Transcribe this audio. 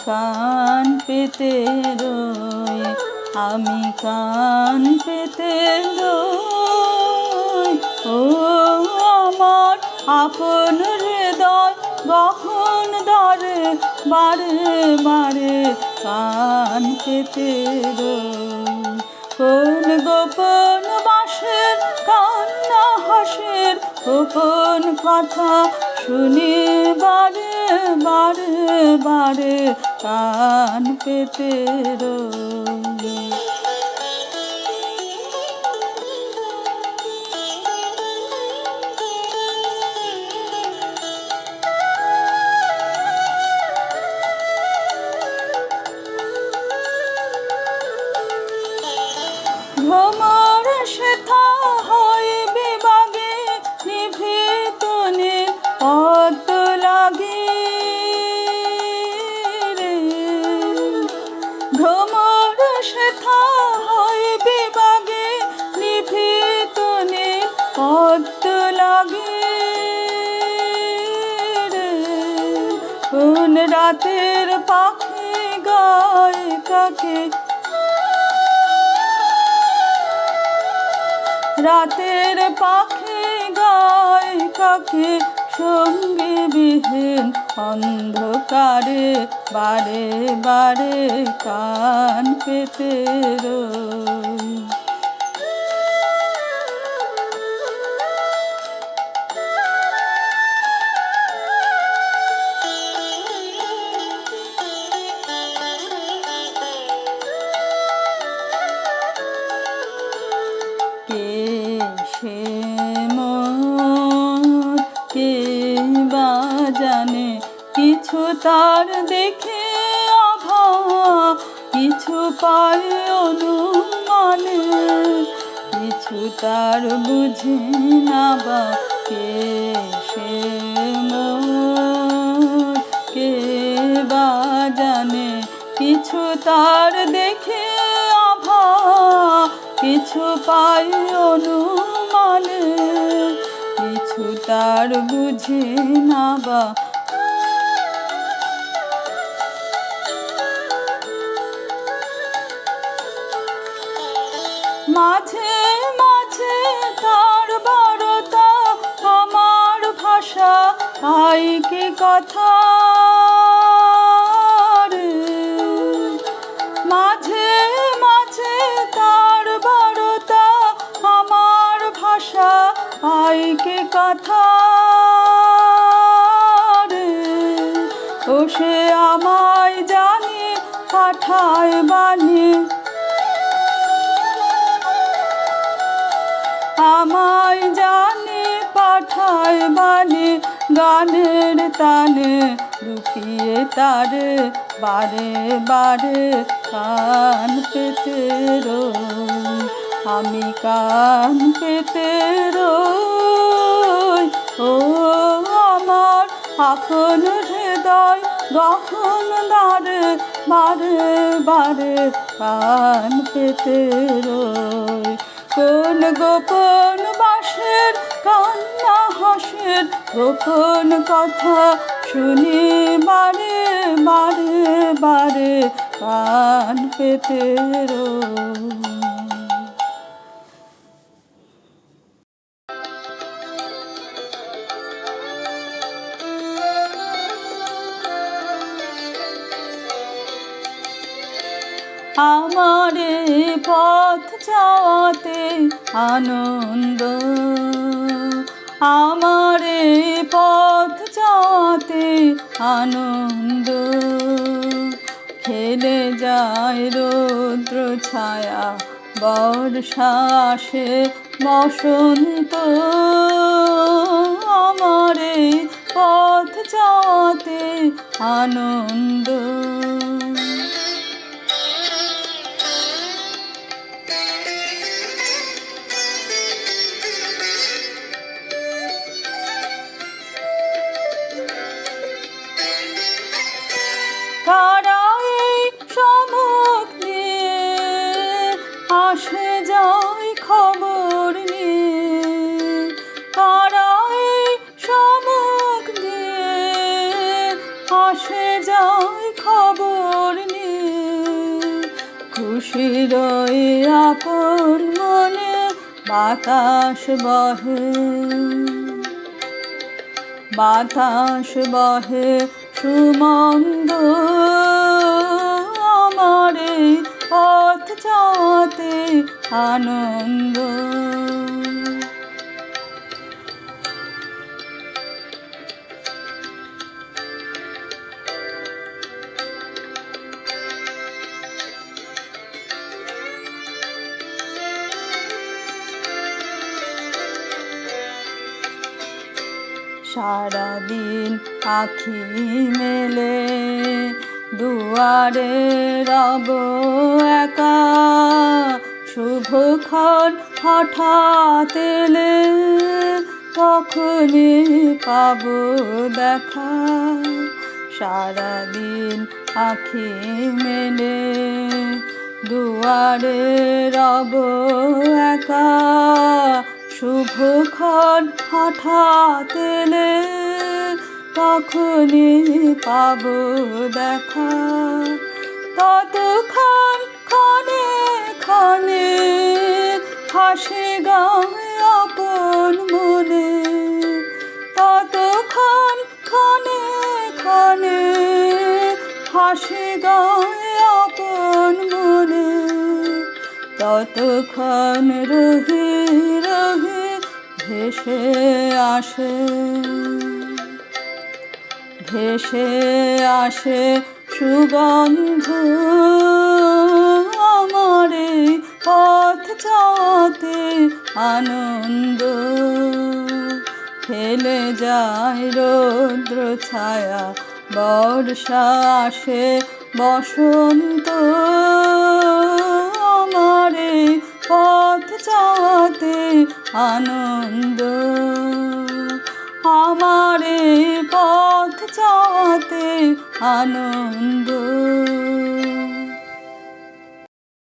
কান পেতে রই, আমি কান পেতে রই। ও আমার আপন হৃদয় গহন দ্বারে বারে বারে কান পেতে রই। কোন গোপন বাঁশের কান্না হাসির গোপন কথা শুনি বারে বারে বারে কান পেতে রই। ভ্রমর সেথা হইবে বাগে নিভৃত নীল পদ্ম লাগি রে। ভ্রমর সেথা হইবে বাগে নিভৃত নীল পদ্ম লাগি রে। কোন রাতের পাখি গায় কাকে, রাতের পাখি গায় কাকে সঙ্গী বিহীন অন্ধকারে বারে বারে কান পেতে রই। কে সে মন কে বা জানে, কিছু তার দেখে অভাব, কিছু পায় অনুমানে, কিছু তার বুঝি না বা। কে সে মন কে বা জানে, কিছু তার দেখে অভাব, কিছু পাই অনুমানে, কিছু তার বুঝি না বা। মাঝে মাঝে তার বারতা আমার ভাষা পাই কি কথা রে। মাঝে মাঝে তার বারতা আমার ভাষা পাই কি কথা রে। ও সে আমায় জানি পাঠায় বাণী, আমায় জানি পাঠায় বাণী গানের তানে লুকিয়ে তারে বারে বারে কান পেতে রই, আমি কান পেতে রই। ও আমার আপন হৃদয় গহন দ্বারে বারে বারে কান পেতে রই। কোন গোপন বাঁশের কান্না হাসির গোপন কথা শুনি বারে বারে বারে কান পেতে রই। আমার পথ যাওয়াতে আনন্দ, আমার পথ যাওয়াতে আনন্দ, খেলে যায় রৌদ্র ছায়া বর্ষা আসে বসন্ত। আমার পথ যাওয়াতে আনন্দ। কারাই সমুখ দিয়ে আসে যায় খবর নিয়ে, কারাই সমুখ দিয়ে আসে যায় খবর খুশির ওই আপন মনে বাতাস বহে, বাতাস বহে সুমন্দ আমার এই পথ চলতে আনন্দ। সারাদিন আখি মেলে দুয়ারে রব একা, শুভক্ষণ হঠাৎ এলে তখনই পাবো দেখা। সারাদিন আখি মেলে দুয়ারে রব একা, শুভক্ষণ হঠাৎ এলে তখনই পাবো দেখা। ততক্ষণ ক্ষণে ক্ষণে হাসি গায়ে আপন মনে, ততক্ষণ ক্ষণে ক্ষণে হাসি গায়ে আপন মনে, ততক্ষণ রহি রহি ভেসে আসে, ভেসে আসে সুগন্ধ আমার এই পথ চলতে আনন্দ। ফেলে যায় রৌদ্র ছায়া, বর্ষা আসে বসন্ত আমার এই পথ চলতে আনন্দ, আমার এই পথ চলতে আনন্দ।